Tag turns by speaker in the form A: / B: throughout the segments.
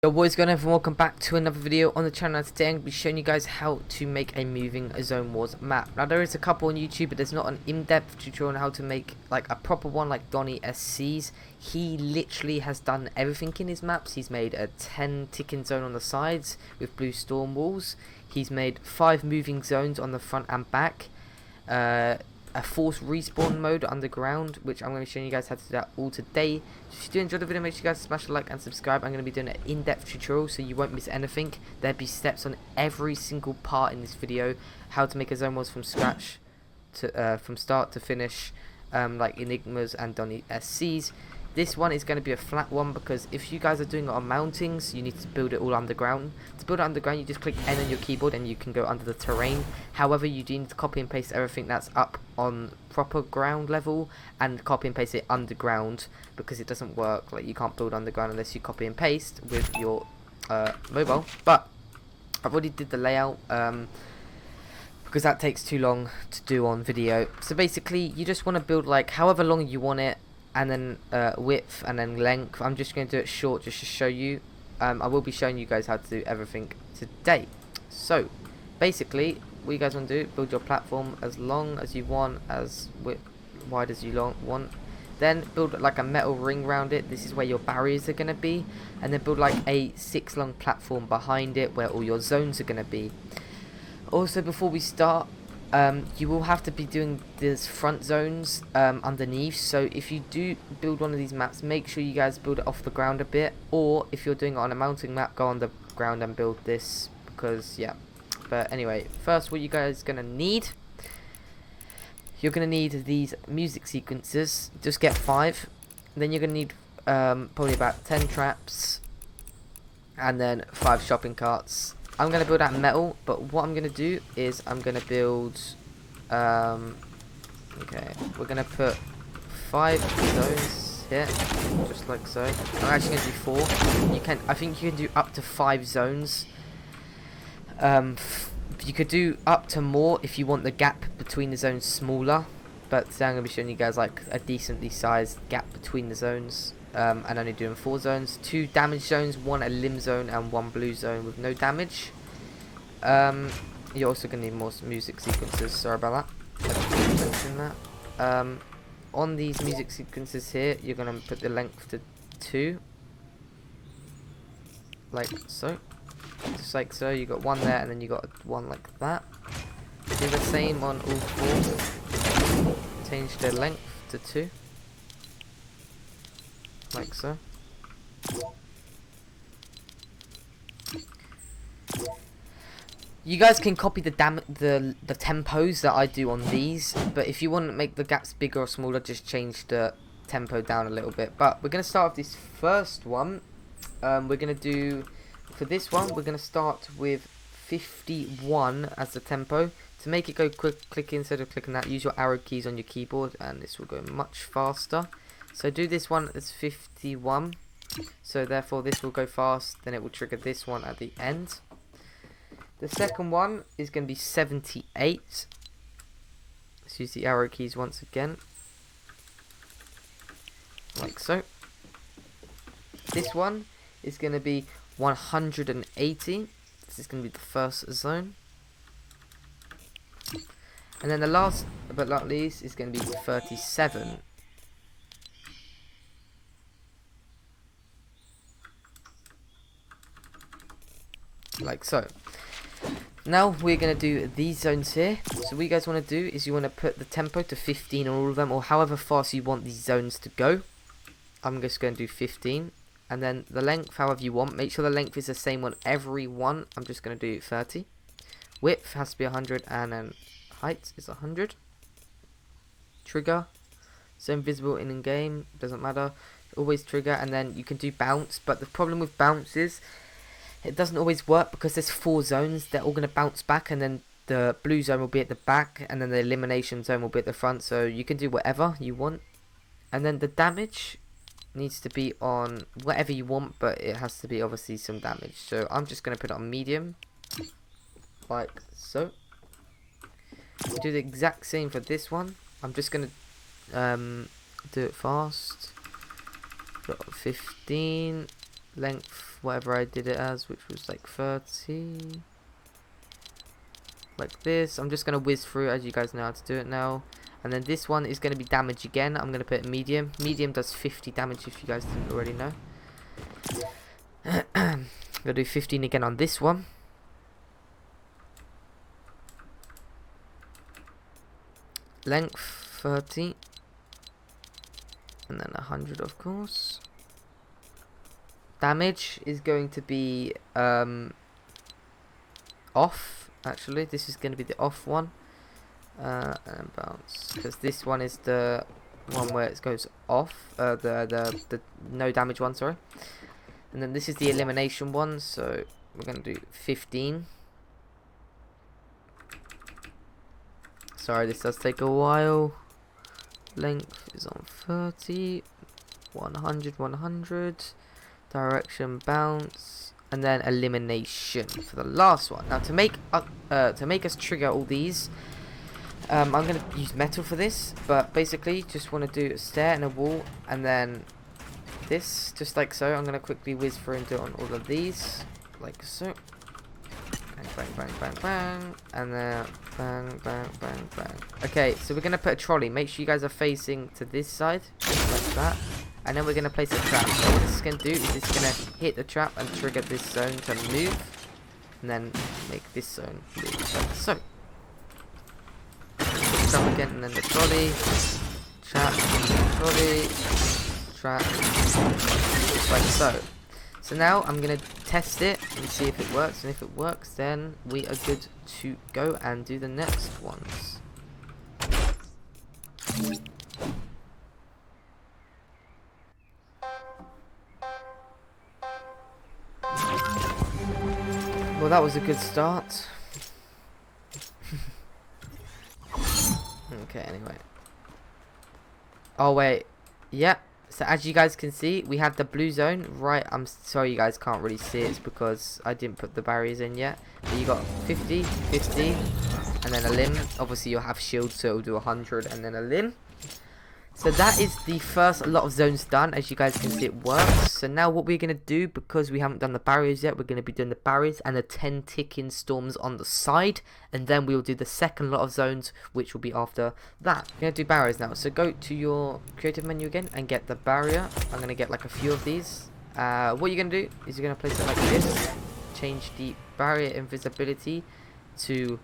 A: Yo, what is going on, everyone? Welcome back to another video on the channel. Today I'm going to be showing you guys how to make a moving Zone Wars map. Now there is a couple on YouTube, but there's not an in-depth tutorial on how to make like a proper one like DonnySC's. He literally has done everything in his maps. He's made a 10 ticking zone on the sides with blue storm walls. He's made 5 moving zones on the front and back. A forced respawn mode underground, which I'm going to be showing you guys how to do that all today. So if you do enjoy the video, make sure you guys smash a like and subscribe. I'm going to be doing an in-depth tutorial so you won't miss anything. There'll be steps on every single part in this video, how to make a zone wars from scratch, to from start to finish, like Enigmas and DonnySC's. This one is going to be a flat one because if you guys are doing it on mountings, you need to build it all underground. To build it underground, you just click N on your keyboard and you can go under the terrain. However, you do need to copy and paste everything that's up on proper ground level and copy and paste it underground because it doesn't work. Like, you can't build underground unless you copy and paste with your mobile. But I've already did the layout because that takes too long to do on video. So basically, you just want to build like however long you want it, and then width and then length. I'm just going to do it short just to show you. I will be showing you guys how to do everything today. So basically what you guys want to do, build your platform as long as you want, as wide as you want, then build like a metal ring around it. This is where your barriers are going to be, and then build like a 6 long platform behind it where all your zones are going to be. Also, before we start, you will have to be doing these front zones underneath. So if you do build one of these maps, make sure you guys build it off the ground a bit, or if you're doing it on a mounting map, go on the ground and build this, because yeah. But anyway, first what you guys gonna need, you're gonna need these music sequences. Just get 5. Then you're gonna need probably about 10 traps and then 5 shopping carts. I'm going to build out metal, but what I'm going to do is I'm going to build, okay, we're going to put 5 zones here, just like so. I'm actually going to do 4. I think you can do up to 5 zones. You could do up to more if you want the gap between the zones smaller, but today I'm going to be showing you guys like a decently sized gap between the zones. And only doing 4 zones, 2 damage zones, 1 a limb zone and 1 blue zone with no damage. You're also going to need more music sequences, sorry about that. I didn't mention that. On these music sequences here, you're going to put the length to 2. Like so. Just like so, you got 1 there and then you got 1 like that. Do the same on all 4. Change the length to 2. Like so. You guys can copy the tempos that I do on these, but if you want to make the gaps bigger or smaller, just change the tempo down a little bit. But we're going to start with this first one. We're going to do, for this one, we're going to start with 51 as the tempo. To make it go quick, click instead of clicking that, use your arrow keys on your keyboard and this will go much faster. So do this one as 51, so therefore this will go fast, then it will trigger this one at the end. The second one is going to be 78. Let's use the arrow keys once again, like so. This one is going to be 180. This is going to be the first zone. And then the last but not least is going to be 37. Like so. Now we're going to do these zones here. So what you guys want to do is you want to put the tempo to 15 on all of them, or however fast you want these zones to go. I'm just going to do 15. And then the length however you want. Make sure the length is the same on every one. I'm just going to do 30. Width has to be 100 and then height is 100. Trigger. Zone visible in game. Doesn't matter. Always trigger, and then you can do bounce. But the problem with bounce is it doesn't always work because there's 4 zones. They're all going to bounce back, and then the blue zone will be at the back, and then the elimination zone will be at the front. So you can do whatever you want. And then the damage needs to be on whatever you want, but it has to be obviously some damage. So I'm just going to put it on medium, like so. Do the exact same for this one. I'm just going to do it fast. Got 15. length, whatever I did it as, which was like 30. Like this. I'm just going to whiz through as you guys know how to do it now. And then this one is going to be damage again. I'm going to put medium. Medium does 50 damage if you guys didn't already know. I'm going to do 15 again on this one. Length 30. And then 100 of course. Damage is going to be off. Actually, this is going to be the off one. And bounce, because this one is the one where it goes off. The no damage one, sorry. And then this is the elimination one. So we're going to do 15. Sorry, this does take a while. Length is on 30. 100, 100. Direction, bounce, and then elimination for the last one. Now to make us trigger all these, I'm gonna use metal for this, but basically just want to do a stair and a wall, and then this, just like so. I'm gonna quickly whiz through and do it on all of these, like so. Bang, bang, bang, bang, bang, and then bang, bang, bang, bang. Okay, so we're gonna put a trolley. Make sure you guys are facing to this side, just like that. And then we're going to place a trap. So what this is going to do is it's going to hit the trap and trigger this zone to move. And then make this zone move like so. Trap again, and then the trolley. Trap, trolley, trap, like so. So now I'm going to test it and see if it works. And if it works, then we are good to go and do the next ones. Well, that was a good start. Okay, anyway. Oh, wait. Yep. So, as you guys can see, we have the blue zone. Right, I'm sorry you guys can't really see it. It's because I didn't put the barriers in yet. But you got 50, 50, and then a limb. Obviously, you'll have shield, so it'll do 100, and then a limb. So that is the first lot of zones done. As you guys can see, it works. So now what we're going to do, because we haven't done the barriers yet, we're going to be doing the barriers and the 10 ticking storms on the side. And then we'll do the second lot of zones, which will be after that. We're going to do barriers now. So go to your creative menu again and get the barrier. I'm going to get like a few of these. What you're going to do is you're going to place it like this. Change the barrier invisibility to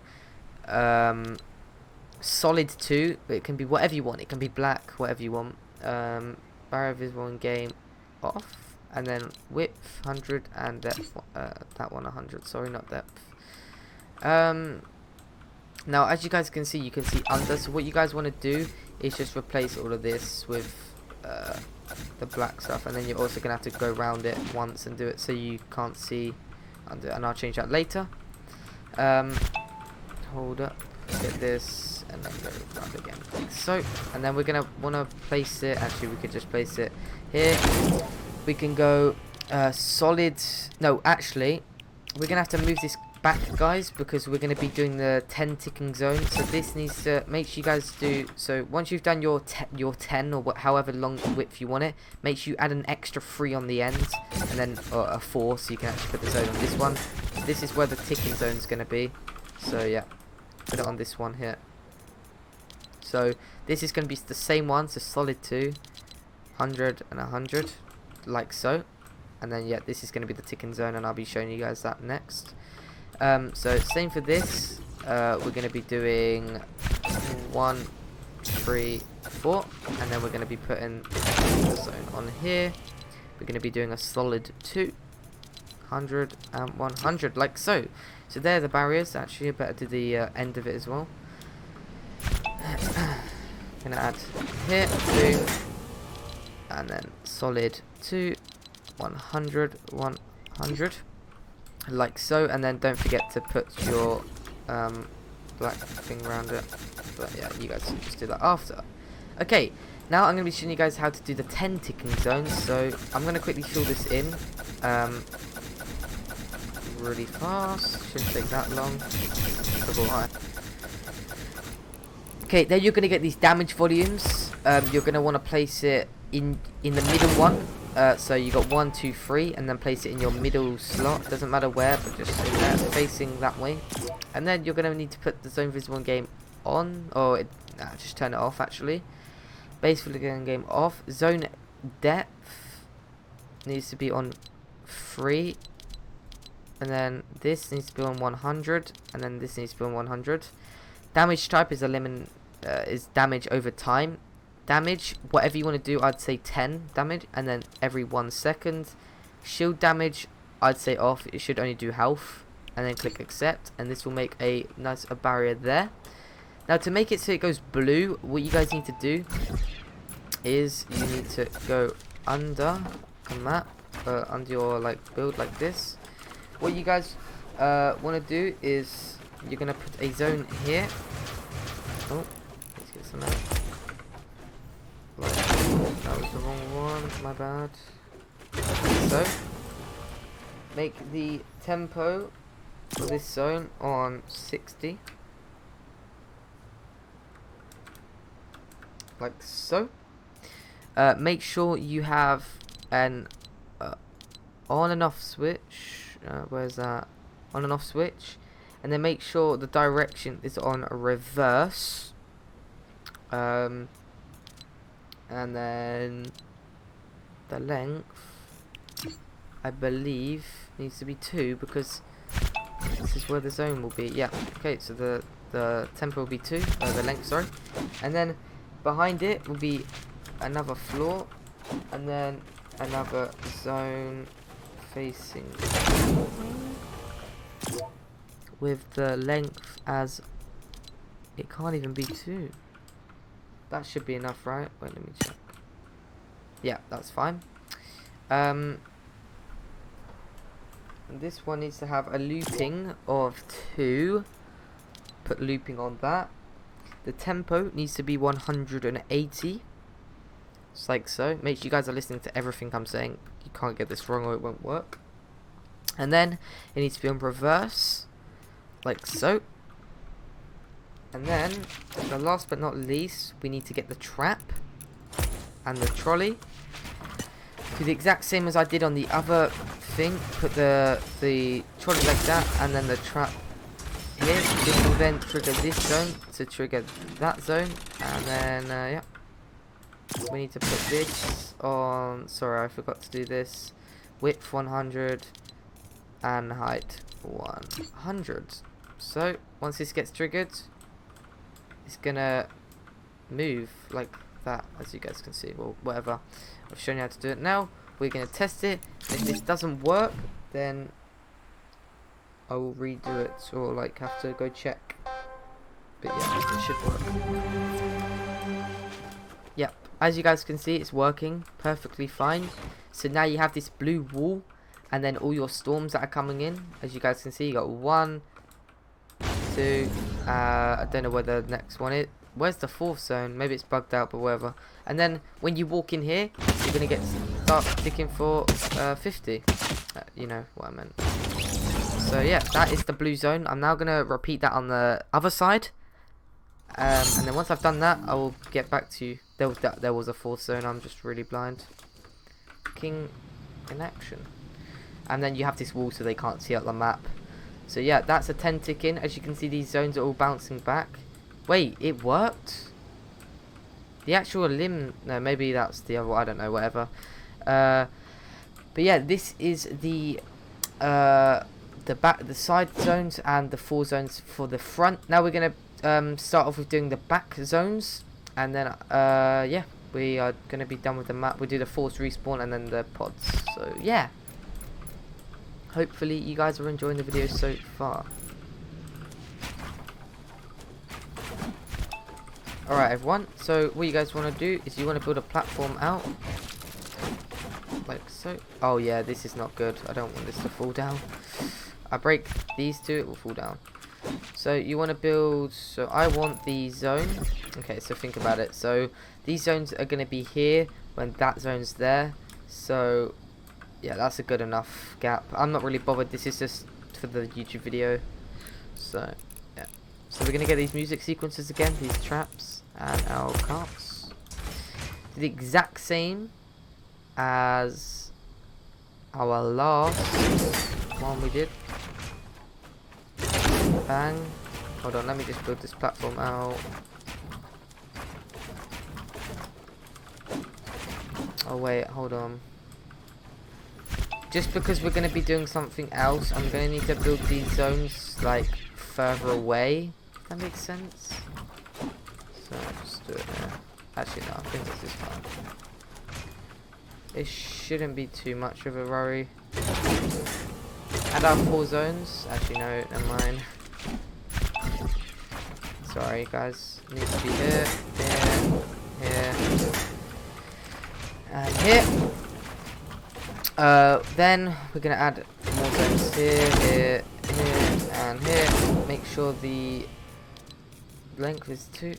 A: solid 2. It can be whatever you want. It can be black, whatever you want. Barrier visible in game off, and then width 100 and depth that one 100. Sorry, not depth. Now as you guys can see, you can see under. So what you guys want to do is just replace all of this with the black stuff, and then you're also gonna have to go around it once and do it so you can't see under. And I'll change that later. Hold up. Get this, and then go around again like so. And then we're gonna want to place it. Actually, we could just place it here. We can go solid. No, actually, we're gonna have to move this back, guys, because we're gonna be doing the 10 ticking zone. So this needs to make sure you guys do. So once you've done your 10 or however long width you want it, make sure you add an extra 3 on the end, and then a 4, so you can actually put the zone on this one. This is where the ticking zone is gonna be. So yeah. Put it on this one here. So this is going to be the same one, so solid 2, 100 and 100, like so. And then yeah, this is going to be the ticking zone, and I'll be showing you guys that next. So same for this. We're going to be doing 1, 3, 4, and then we're going to be putting the zone on here. We're going to be doing a solid 2, 100 and 100, like so. So there are the barriers. Actually, I better do the end of it as well. Gonna add here 2, and then solid 2, 100, 100, like so. And then don't forget to put your black thing around it. But yeah, you guys just do that after. Okay, now I'm gonna be showing you guys how to do the 10 ticking zones. So I'm gonna quickly fill this in. Really fast, shouldn't take that long. Okay, then you're going to get these damage volumes. You're going to want to place it in the middle one, So you got 1, 2, 3, and then place it in your middle slot. Doesn't matter where, but just in there, facing that way. And then you're gonna need to put the zone visible in game on, or just turn it off actually. Basically, game off. Zone depth needs to be on 3, and then this needs to be on 100, and then this needs to be on 100. Damage type is is damage over time. Damage, whatever you want to do, I'd say 10 damage, and then every 1 second. Shield damage, I'd say off. It should only do health, and then click accept, and this will make a nice barrier there. Now to make it so it goes blue, what you guys need to do is you need to go under a map, under your build like this. What you guys want to do is you're gonna put a zone here. Oh, let's get some out. That was the wrong one, my bad. So, make the tempo for this zone on 60. Like so. Make sure you have an on and off switch. Where's that? On and off switch. And then make sure the direction is on reverse. And then the length, I believe, needs to be 2 because this is where the zone will be. Yeah. Okay. So the tempo will be 2. The length, sorry. And then behind it will be another floor, and then another zone facing with the length as it can't even be 2. That should be enough, right? Wait, let me check. Yeah, that's fine. This one needs to have a looping of 2. Put looping on that. The tempo needs to be 180. Just like so. Make sure you guys are listening to everything I'm saying. You can't get this wrong or it won't work. And then it needs to be on reverse. Like so. And then, the last but not least, we need to get the trap and the trolley. Do the exact same as I did on the other thing. Put the trolley like that, and then the trap here. This will then trigger this zone to trigger that zone. And then, yeah. We need to put this on. Sorry, I forgot to do this. Width 100 and height 100. So, once this gets triggered, it's gonna move like that, as you guys can see. Well, whatever, I've shown you how to do it. Now we're gonna test it. If this doesn't work, then I will redo it, or have to go check. But yeah, it should work. Yep, as you guys can see, it's working perfectly fine. So now you have this blue wall, and then all your storms that are coming in. As you guys can see, you got 1, 2. I don't know where the next one is. Where's the 4th zone? Maybe it's bugged out, but whatever. And then when you walk in here, you're gonna start ticking for 50. You know what I meant. So yeah, that is the blue zone. I'm now gonna repeat that on the other side. And then once I've done that, I will get back to you. There was a 4th zone. I'm just really blind. King in action. And then you have this wall so they can't see out the map. So yeah, that's a 10 tick in. As you can see, these zones are all bouncing back. Wait, it worked? The actual limb... No, maybe that's the other... I don't know, whatever. But yeah, this is the side zones and the 4 zones for the front. Now we're going to start off with doing the back zones. And then, yeah, we are going to be done with the map. We'll do the force respawn and then the pods. So yeah. Hopefully you guys are enjoying the video so far. Alright everyone, so what you guys want to do is you want to build a platform out. Like so. Oh yeah, this is not good. I don't want this to fall down. I break these 2, it will fall down. So you want to build, so I want the zone. Okay, so think about it. So these zones are going to be here when that zone's there. So yeah, that's a good enough gap. I'm not really bothered. This is just for the YouTube video. So yeah. So we're gonna get these music sequences again, these traps and our carts. Do the exact same as our last one we did. Bang. Hold on, let me just build this platform out. Oh wait, hold on. Just because we're going to be doing something else, I'm going to need to build these zones like further away. If that makes sense. So just do it there. Actually no, I think this is fine. It shouldn't be too much of a worry. Add our 4 zones. Actually no, never mind. Sorry guys. It needs to be here, here, here, and here. Then we're gonna add more zones here, here, here, and here. Make sure the length is 2.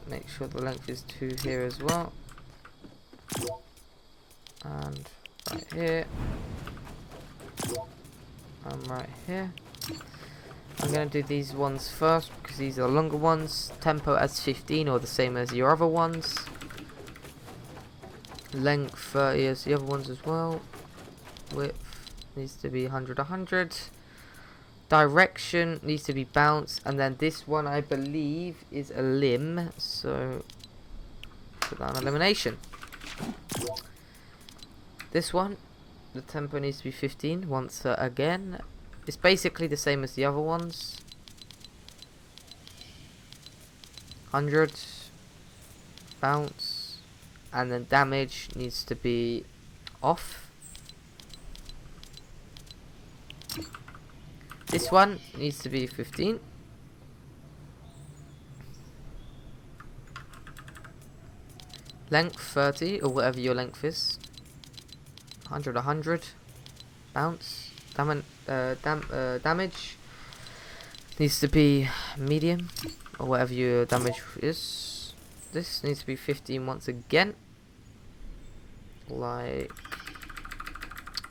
A: Make sure the length is 2 here as well. And right here. And right here. I'm gonna do these ones first because these are the longer ones. Tempo as 15 or the same as your other ones. Length 30 as the other ones as well. Width needs to be 100, 100. Direction needs to be bounce, and then this one I believe is a limb, so put that on elimination. This one, the tempo needs to be 15 once again. It's basically the same as the other ones. 100 bounce, and then damage needs to be off. This one needs to be 15. Length 30 or whatever your length is. 100, 100. Bounce. Damage needs to be medium or whatever your damage is. This needs to be 15 once again. Like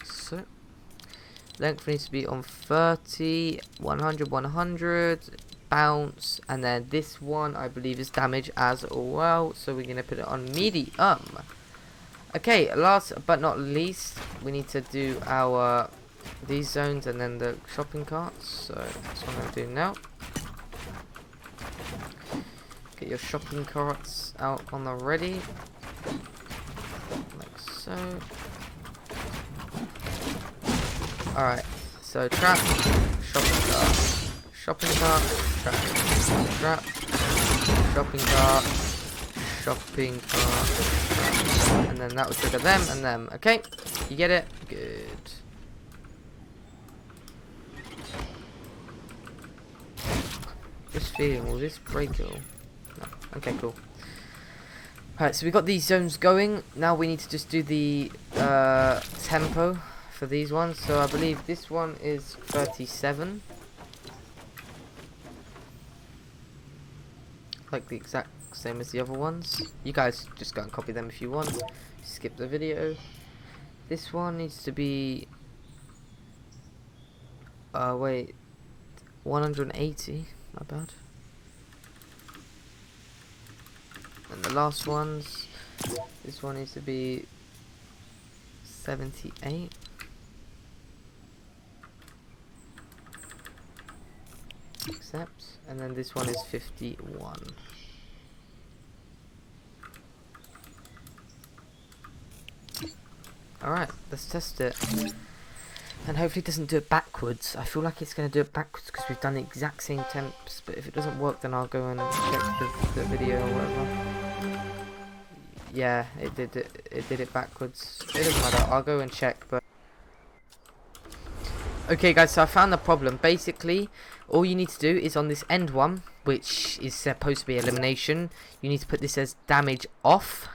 A: so. Length needs to be on 30, 100, 100, bounce, and then this one I believe is damage as well, so we're going to put it on medium. Okay, last but not least, we need to do our these zones and then the shopping carts, so that's what I'm going to do now. Get your shopping carts out on the ready, like so. Alright, so trap, shopping cart, shopping cart, trap, shopping cart, shopping cart, trap. And then that will trigger them and them. Okay, you get it? Good. Just feeling, will this break it all? No. Okay, cool. Alright, so we got these zones going. Now we need to just do the tempo for these ones. So I believe this one is 37. Like the exact same as the other ones. You guys just go and copy them if you want. Skip the video. This one needs to be wait, 180. My bad. And the last ones, this one needs to be 78. Accept. And then this one is 51. Alright, let's test it. And hopefully it doesn't do it backwards. I feel like it's going to do it backwards because we've done the exact same temps. But if it doesn't work, then I'll go and check the video or whatever. Yeah, it did it backwards. It doesn't matter, I'll go and check. But okay guys, so I found the problem. Basically, all you need to do is on this end one, which is supposed to be elimination, you need to put this as damage off.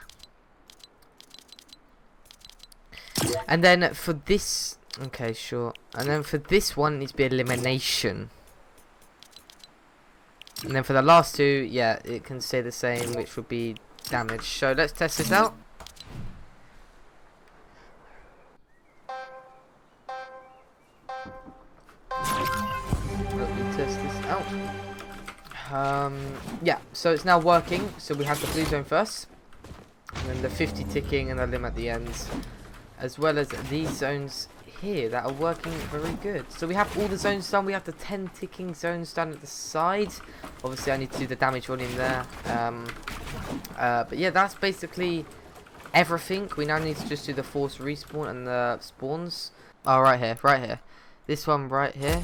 A: And then for this, okay, sure. And then for this one, it needs to be elimination. And then for the last two, yeah, it can stay the same, which would be damage. So let's test this out. Let me test this out. Yeah, so it's now working. So we have the blue zone first. I'm then the 50 ticking and the limb at the ends, as well as these zones here that are working very good. So we have all the zones done. We have the 10 ticking zones done at the side. Obviously I need to do the damage volume there, but yeah, that's basically everything. We now need to just do the force respawn and the spawns. Oh, right here, this one right here.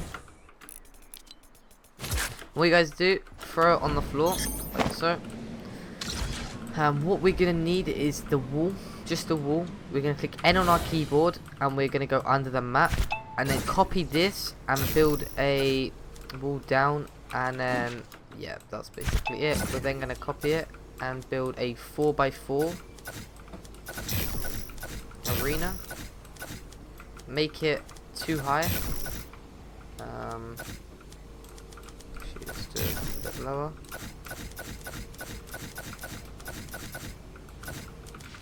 A: What you guys do, throw it on the floor like so. What we're gonna need is the wall, just the wall. We're gonna click N on our keyboard and we're gonna go under the map and then copy this and build a wall down, and then yeah, that's basically it. We're then gonna copy it and build a 4x4 arena. Make it too high. Just do it a bit lower.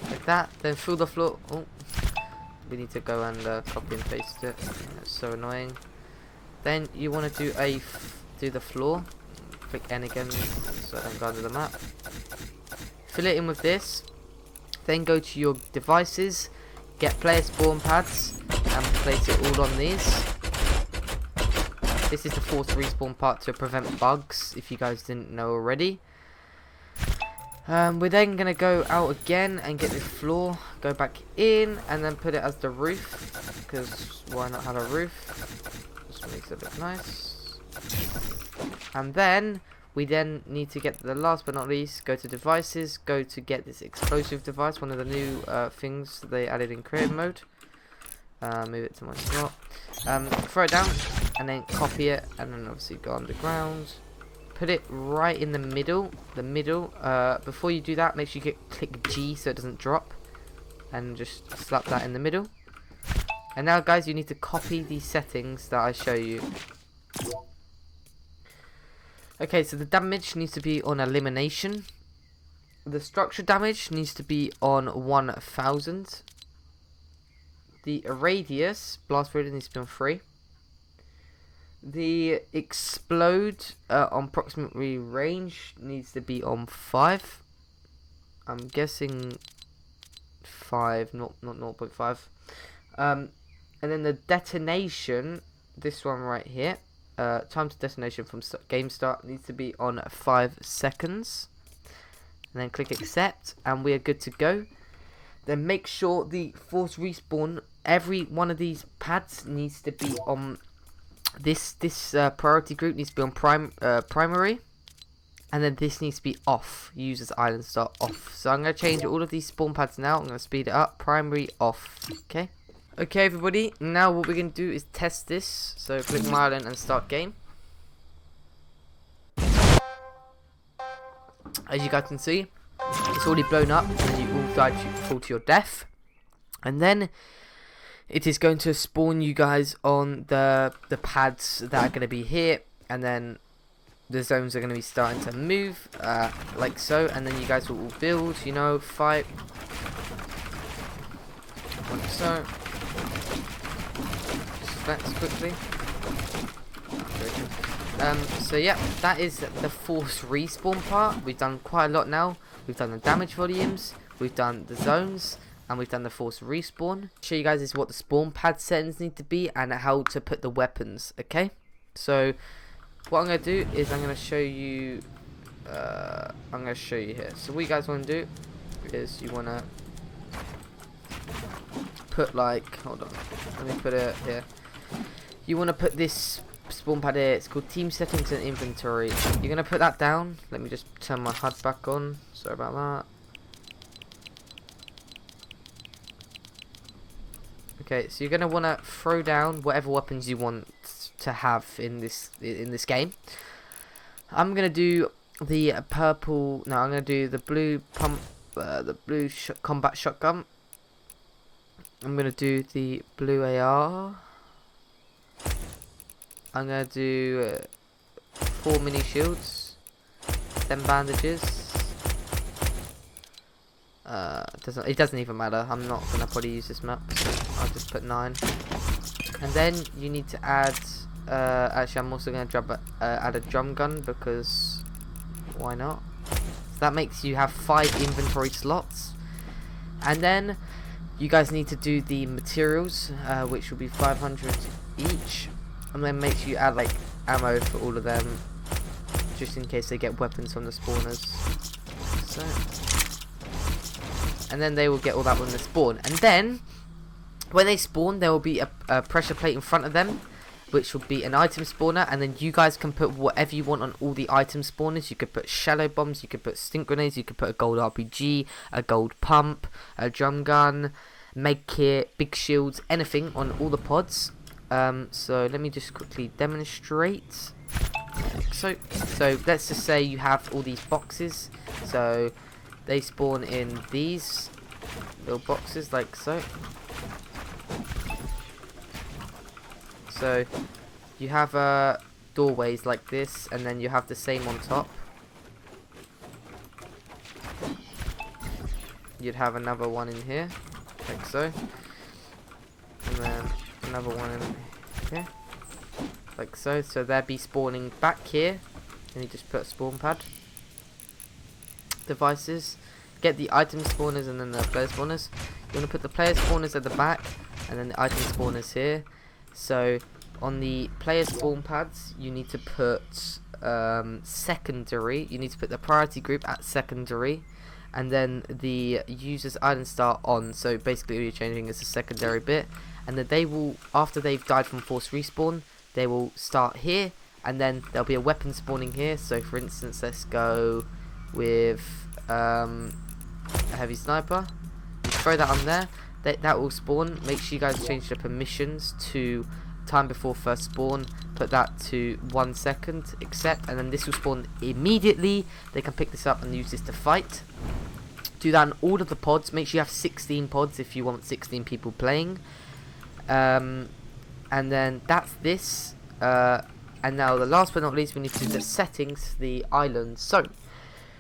A: Like that. Then fill the floor. Oh, we need to go and copy and paste it. That's so annoying. Then you want to do the floor. Click N again so I don't go under the map. Fill it in with this. Then go to your devices, get player spawn pads, and place it all on these. This is the force respawn part to prevent bugs, if you guys didn't know already. We're then going to go out again and get the floor, go back in, and then put it as the roof, because why not have a roof? Just makes it look nice. And then we then need to get the last but not least, go to devices, go to get this explosive device, one of the new things they added in creative mode. Move it to my slot. Throw it down and then copy it, and then obviously go underground. Put it right in the middle. Before you do that, make sure you click G so it doesn't drop, and just slap that in the middle. And now, guys, you need to copy these settings that I show you. Okay, so the damage needs to be on elimination. The structure damage needs to be on 1000. The radius, blast radius, needs to be on 3. The explode on proximity range needs to be on 5. I'm guessing 5, not 0.5. And then the detonation, this one right here, time to detonation from game start needs to be on 5 seconds. And then click accept, and we are good to go. Then make sure the force respawn, every one of these pads needs to be on this priority group needs to be on primary, and then this needs to be off. Users island start off. So I'm going to change all of these spawn pads now. I'm going to speed it up. Primary off. Okay. Okay, everybody. Now what we're going to do is test this. So click my island and start game. As you guys can see, it's already blown up, and you all died fall to your death. And then it is going to spawn you guys on the pads that are going to be here, and then the zones are going to be starting to move like so, and then you guys will all build, you know, fight like so. Spexx quickly. So yeah, that is the force respawn part. We've done quite a lot now. We've done the damage volumes, we've done the zones, and we've done the force respawn. Show you guys is what the spawn pad settings need to be and how to put the weapons. Okay, so what I'm gonna do is I'm gonna show you here. So what you guys want to do is you wanna put, like, hold on, let me put it here. You wanna put this spawn pad here. It's called team settings and inventory. You're gonna put that down. Let me just turn my HUD back on. Sorry about that. Okay, so you're gonna wanna throw down whatever weapons you want to have in this game. I'm gonna do the purple. No, I'm gonna do the blue pump, the blue combat shotgun. I'm gonna do the blue AR. I'm gonna do 4 mini shields, 10 bandages. It doesn't even matter. I'm not gonna probably use this map, so I'll just put 9. And then you need to add. Actually, I'm also gonna add a drum gun, because why not? So that makes you have 5 inventory slots. And then you guys need to do the materials, which will be 500 each, and then make sure you add like ammo for all of them, just in case they get weapons from the spawners. So, and then they will get all that when they spawn. And then when they spawn, there will be a pressure plate in front of them, which will be an item spawner, and then you guys can put whatever you want on all the item spawners. You could put shallow bombs, you could put stink grenades, you could put a gold RPG, a gold pump, a drum gun, med kit, big shields, anything on all the pods. So let me just quickly demonstrate. So let's just say you have all these boxes. So they spawn in these little boxes like so. So you have doorways like this, and then you have the same on top. You'd have another one in here, like so, and then another one in here, like so. So they'd be spawning back here, and you just put a spawn pad. Devices, get the item spawners and then the player spawners. You want to put the player spawners at the back, and then the item spawners here. So on the player spawn pads, you need to put secondary. You need to put the priority group at secondary, and then the user's item start on. So basically, all you're changing is the secondary bit, and then they will, after they've died from forced respawn, they will start here, and then there'll be a weapon spawning here. So for instance, let's go with a heavy sniper. You throw that on there. That will spawn. Make sure you guys change the permissions to time before first spawn. Put that to 1 second. Accept, and then this will spawn immediately. They can pick this up and use this to fight. Do that on all of the pods. Make sure you have 16 pods if you want 16 people playing. And then that's this. And now the last but not least, we need to do the settings, the islands. So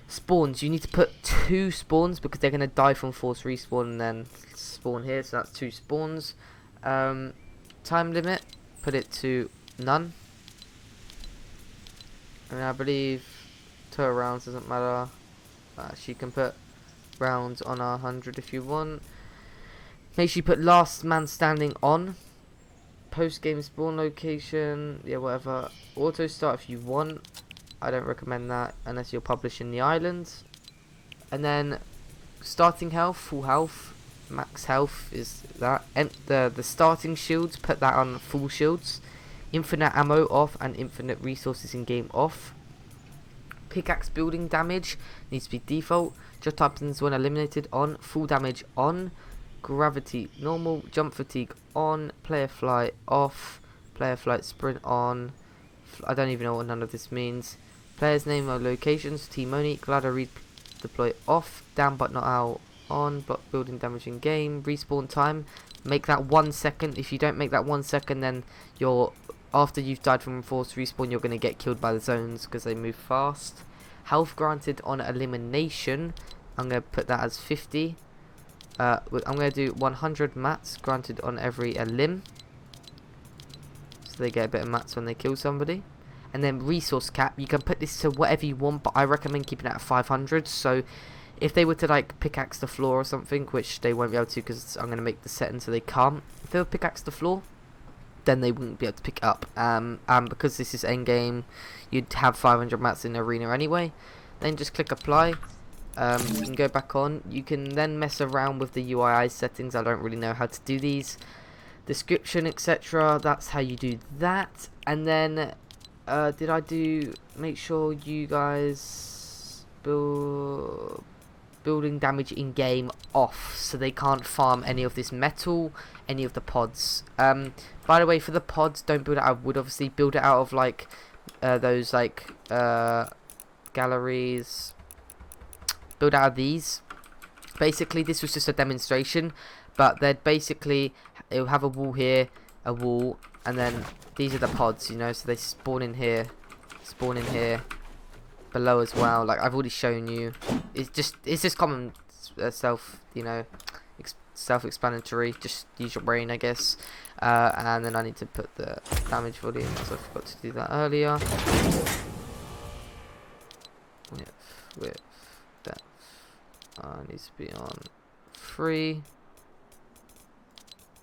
A: spawns, you need to put 2 spawns because they're going to die from force respawn and then spawn here, so that's 2 spawns. Time limit, put it to none, and I believe 2 rounds doesn't matter. You can put rounds on 100 if you want. Make sure you put last man standing on. Post game spawn location, yeah, whatever. Auto start if you want. I don't recommend that unless you're publishing the islands. And then starting health, full health, max health is that. And the starting shields, put that on full shields. Infinite ammo off and infinite resources in game off. Pickaxe building damage needs to be default. Just happens when eliminated on. Full damage on. Gravity normal. Jump fatigue on. Player flight off. Player flight sprint on. I don't even know what none of this means. Player's name or locations, Team Monique, ladder redeploy off, down but not out, on, block building damage in game, respawn time, make that 1 second. If you don't make that 1 second, then you're, after you've died from forced respawn, you're going to get killed by the zones because they move fast. Health granted on elimination, I'm going to put that as 50. I'm going to do 100 mats granted on every elim. So they get a bit of mats when they kill somebody. And then resource cap, you can put this to whatever you want, but I recommend keeping it at 500. So if they were to like pickaxe the floor or something, which they won't be able to because I'm going to make the setting so they can't. If they were pickaxe the floor, then they wouldn't be able to pick it up. And because this is endgame, you'd have 500 mats in the arena anyway. Then just click apply. You can go back on. You can then mess around with the UI settings. I don't really know how to do these. Description, etc. That's how you do that. And then did I do make sure you guys building damage in game off, so they can't farm any of this metal, any of the pods. By the way, for the pods, don't build it out of wood, obviously. Build it out of like those like galleries. Build out of these. Basically, this was just a demonstration, but they'd basically, it'll have a wall here, a wall, and then these are the pods, you know, so they spawn in here, below as well. Like I've already shown you. It's just common self-explanatory. Just use your brain, I guess. And then I need to put the damage volume, as I forgot to do that earlier. Width, depth. Needs to be on 3.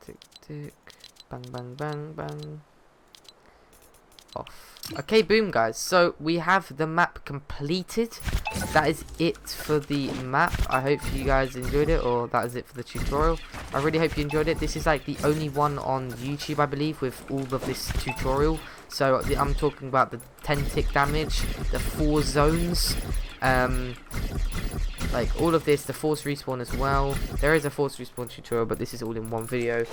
A: Tick, tick. Bang, bang, bang, bang. Off. Okay, boom, guys. So we have the map completed. That is it for the map. I hope you guys enjoyed it, or that is it for the tutorial. I really hope you enjoyed it. This is like the only one on YouTube, I believe, with all of this tutorial. So I'm talking about the 10 tick damage, the 4 zones, like all of this, the force respawn as well. There is a force respawn tutorial, but this is all in one video.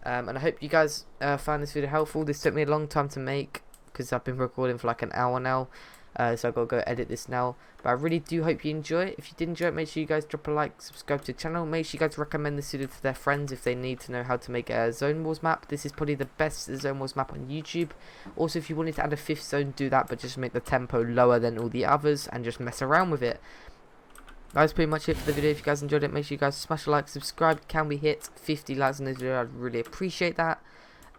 A: And I hope you guys found this video helpful. This took me a long time to make, because I've been recording for like an hour now, so I've got to go edit this now. But I really do hope you enjoy it. If you did enjoy it, make sure you guys drop a like, subscribe to the channel. Make sure you guys recommend this video to their friends if they need to know how to make a Zone Wars map. This is probably the best Zone Wars map on YouTube. Also, if you wanted to add a 5th zone, do that, but just make the tempo lower than all the others and just mess around with it. That's pretty much it for the video. If you guys enjoyed it, make sure you guys smash a like, subscribe. Can we hit 50 likes on this video? I'd really appreciate that.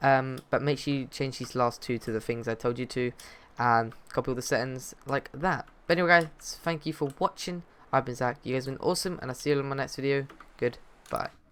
A: But make sure you change these last 2 to the things I told you to, and copy all the settings like that. But anyway, guys, thank you for watching. I've been Zach. You guys have been awesome, and I'll see you in my next video. Goodbye.